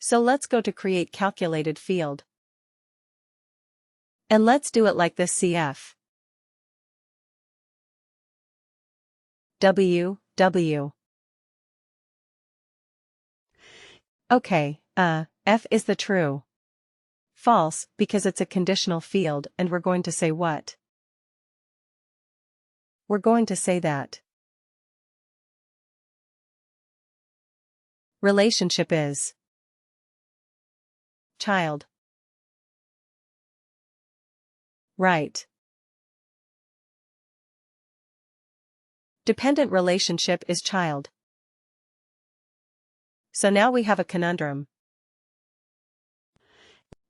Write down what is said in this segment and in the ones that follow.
So let's go to create calculated field. And let's do it like this: CF W. Okay, F is the true. False, because it's a conditional field, and we're going to say what? We're going to say that relationship is child. Right. Dependent relationship is child. So now we have a conundrum.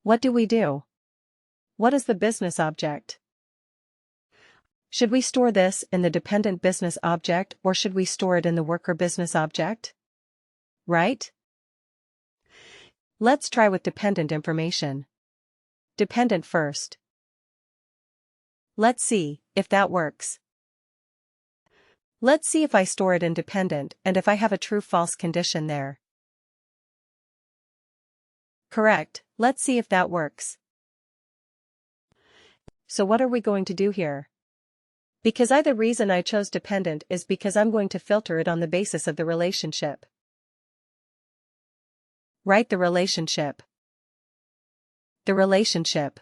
What do we do? What is the business object? Should we store this in the dependent business object, or should we store it in the worker business object? Right? Let's try with dependent information. Dependent first. Let's see if that works. Let's see if I store it in dependent and if I have a true-false condition there. Correct, let's see if that works. So what are we going to do here? Because the reason I chose dependent is because I'm going to filter it on the basis of the relationship. Write the relationship. The relationship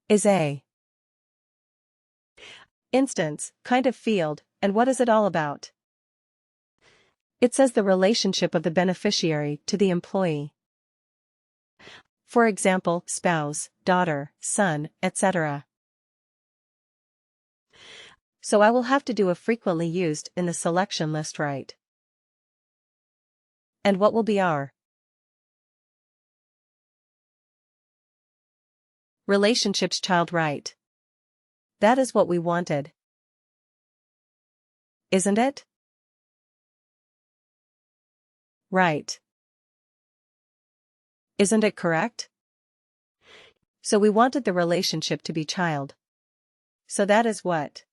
is a instance, kind of field, and what is it all about? It says the relationship of the beneficiary to the employee. For example, spouse, daughter, son, etc. So I will have to do a frequently used in the selection list, right? And what will be our relationship's child, right? That is what we wanted. Isn't it? Right. Isn't it correct? So we wanted the relationship to be child. So that is what?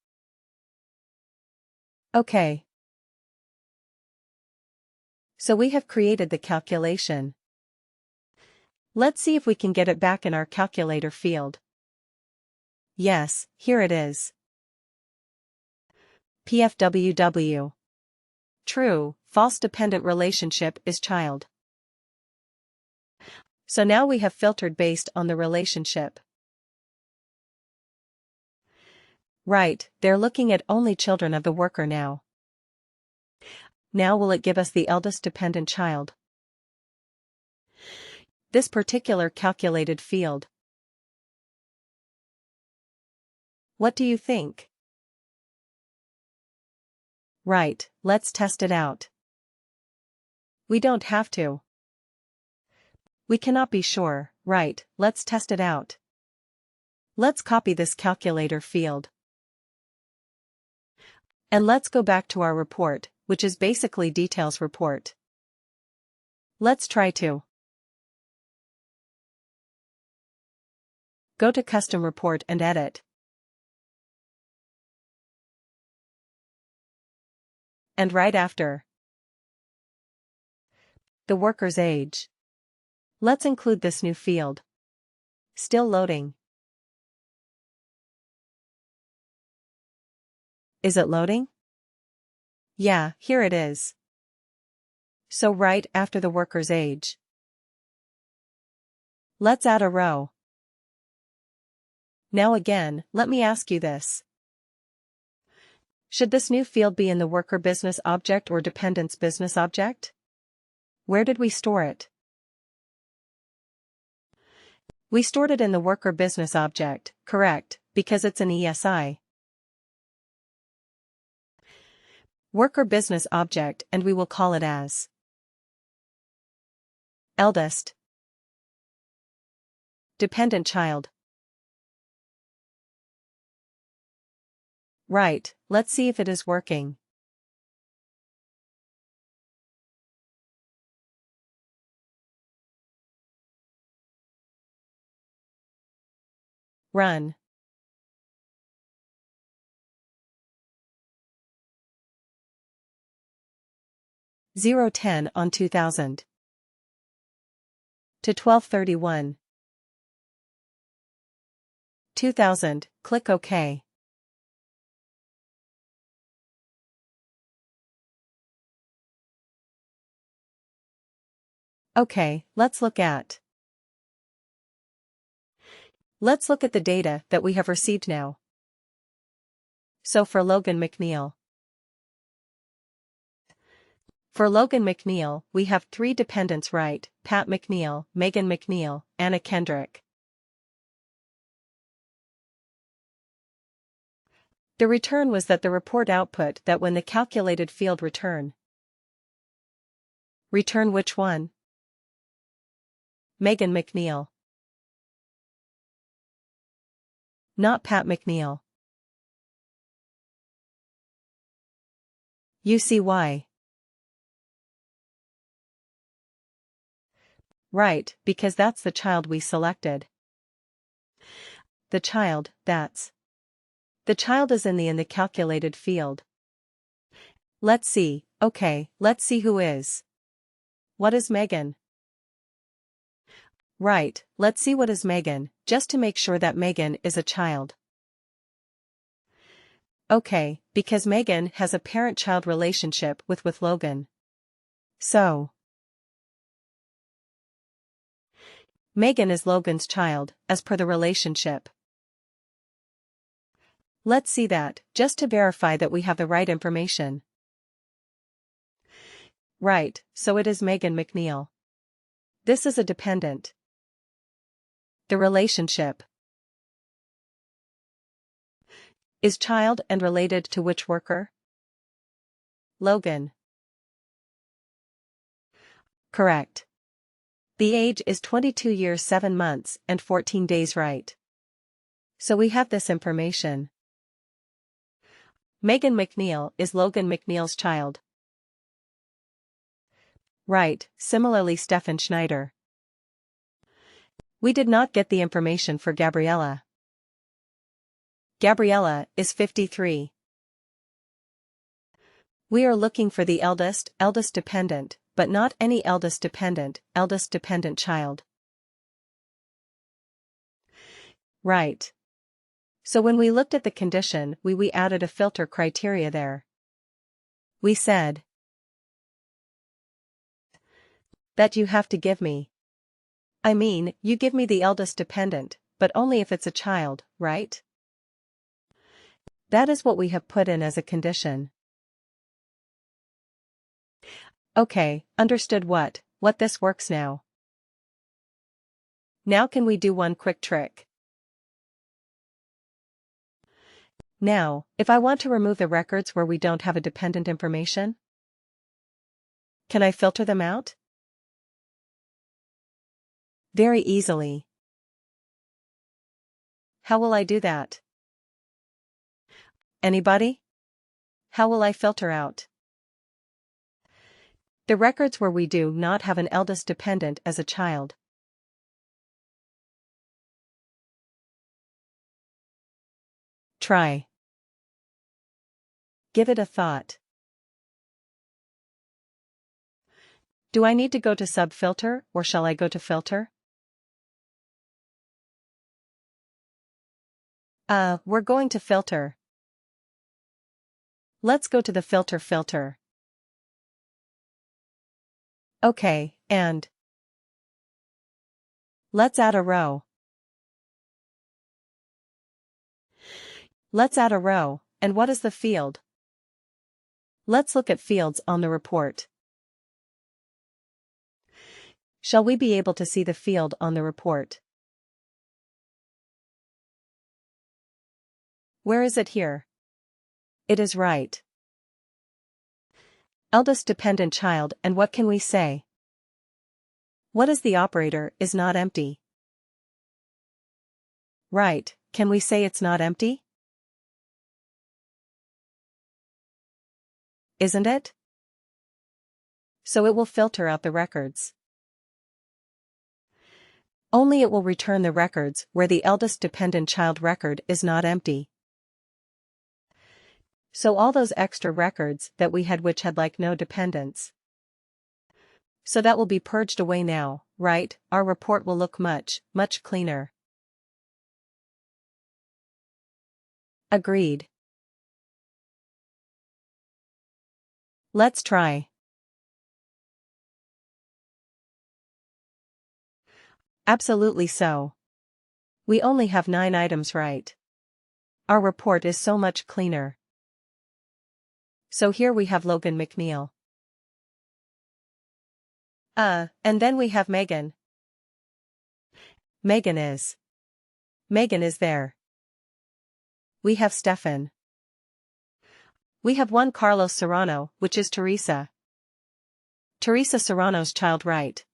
Okay. So we have created the calculation. Let's see if we can get it back in our calculator field. Yes, here it is. PFWW. True, false dependent relationship is child. So now we have filtered based on the relationship. Right, they're looking at only children of the worker now. Now will it give us the eldest dependent child? This particular calculated field. What do you think? Right, let's test it out. We don't have to. We cannot be sure, right, let's test it out. Let's copy this calculator field. And let's go back to our report, which is basically details report. Let's try to go to custom report and edit. And right after the worker's age, let's include this new field. Still loading. Is it loading? Yeah, here it is. So right after the worker's age, let's add a row. Now again, let me ask you this. Should this new field be in the worker business object or dependent's business object? Where did we store it? We stored it in the worker business object, correct, because it's an ESI. Worker business object, and we will call it as eldest dependent child. Right, let's see if it is working. Run. 010 on 2000. to 12/31. 2000, click OK. Okay, let's look at the data that we have received now. So for Logan McNeil. For Logan McNeil, we have 3 dependents, right? Pat McNeil, Megan McNeil, Anna Kendrick. The return was that the report output that when the calculated field return which one? Megan McNeil. Not Pat McNeil. You see why? Right, because that's the child we selected. The child is in the calculated field. Let's see, okay, let's see who is. What is Megan? Right, let's see what is Megan, just to make sure that Megan is a child. Okay, because Megan has a parent-child relationship with Logan. So, Megan is Logan's child, as per the relationship. Let's see that, just to verify that we have the right information. Right, so it is Megan McNeil. This is a dependent. The relationship is child and related to which worker? Logan. Correct. The age is 22 years 7 months and 14 days, right? So we have this information. Megan McNeil is Logan McNeil's child. Right, similarly Stefan Schneider. We did not get the information for Gabriella. Gabriella is 53. We are looking for the eldest dependent, but not any eldest dependent child. Right. So when we looked at the condition, we added a filter criteria there. We said that you have to give me. I mean, you give me the eldest dependent, but only if it's a child, right? That is what we have put in as a condition. Okay, understood what this works now. Now can we do one quick trick? Now, if I want to remove the records where we don't have a dependent information, can I filter them out? Very easily. How will I do that? Anybody? How will I filter out the records where we do not have an eldest dependent as a child? Try. Give it a thought. Do I need to go to sub-filter, or shall I go to filter? We're going to filter. Let's go to the filter. Okay, and let's add a row. Let's add a row, and what is the field? Let's look at fields on the report. Shall we be able to see the field on the report? Where is it here? It is right. Eldest dependent child, and what can we say? What is the operator is not empty? Right, can we say it's not empty? Isn't it? So it will filter out the records. Only it will return the records where the eldest dependent child record is not empty. So all those extra records that we had which had like no dependents. So that will be purged away now, right? Our report will look much, much cleaner. Agreed. Let's try. Absolutely so. We only have 9 items right. Our report is so much cleaner. So here we have Logan McNeil. And then we have Megan. Megan is there. We have Stefan. We have one Carlos Serrano, which is Teresa. Teresa Serrano's child, right?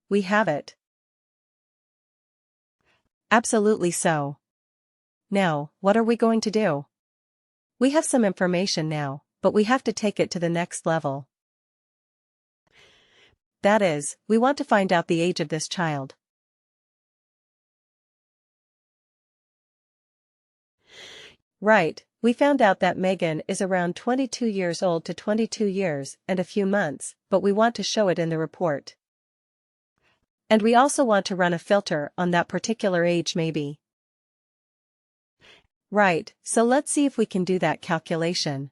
We have it. Absolutely so. Now, what are we going to do? We have some information now, but we have to take it to the next level. That is, we want to find out the age of this child. Right, we found out that Megan is around 22 years old to 22 years and a few months, but we want to show it in the report. And we also want to run a filter on that particular age maybe. Right, so let's see if we can do that calculation.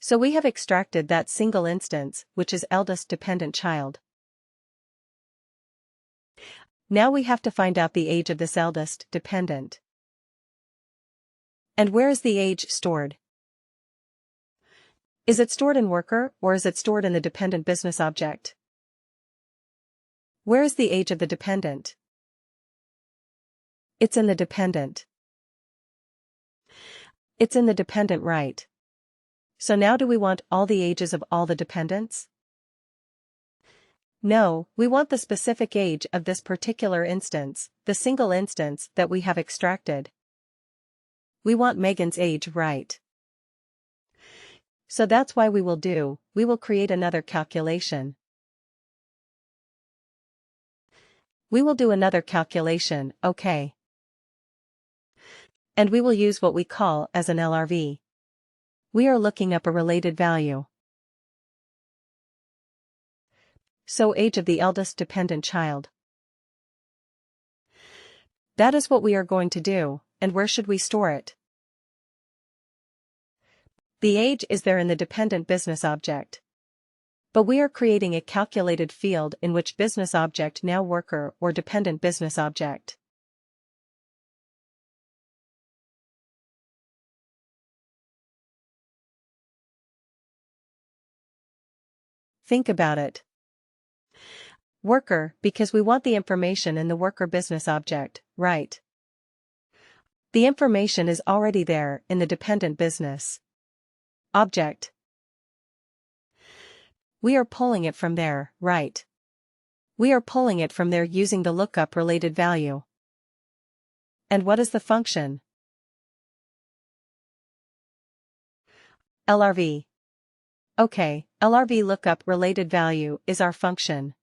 So we have extracted that single instance, which is eldest dependent child. Now we have to find out the age of this eldest dependent. And where is the age stored? Is it stored in worker or is it stored in the dependent business object? Where is the age of the dependent? It's in the dependent. It's in the dependent, right? So now do we want all the ages of all the dependents? No, we want the specific age of this particular instance, the single instance that we have extracted. We want Megan's age, right? So that's why we will create another calculation. We will do another calculation, okay. And we will use what we call as an LRV. We are looking up a related value. So age of the eldest dependent child. That is what we are going to do, and where should we store it? The age is there in the dependent business object. But we are creating a calculated field in which business object now worker or dependent business object. Think about it. Worker, because we want the information in the worker business object, right? The information is already there in the dependent business object. We are pulling it from there, right? We are pulling it from there using the lookup related value. And what is the function? LRV. Okay, LRV lookup related value is our function.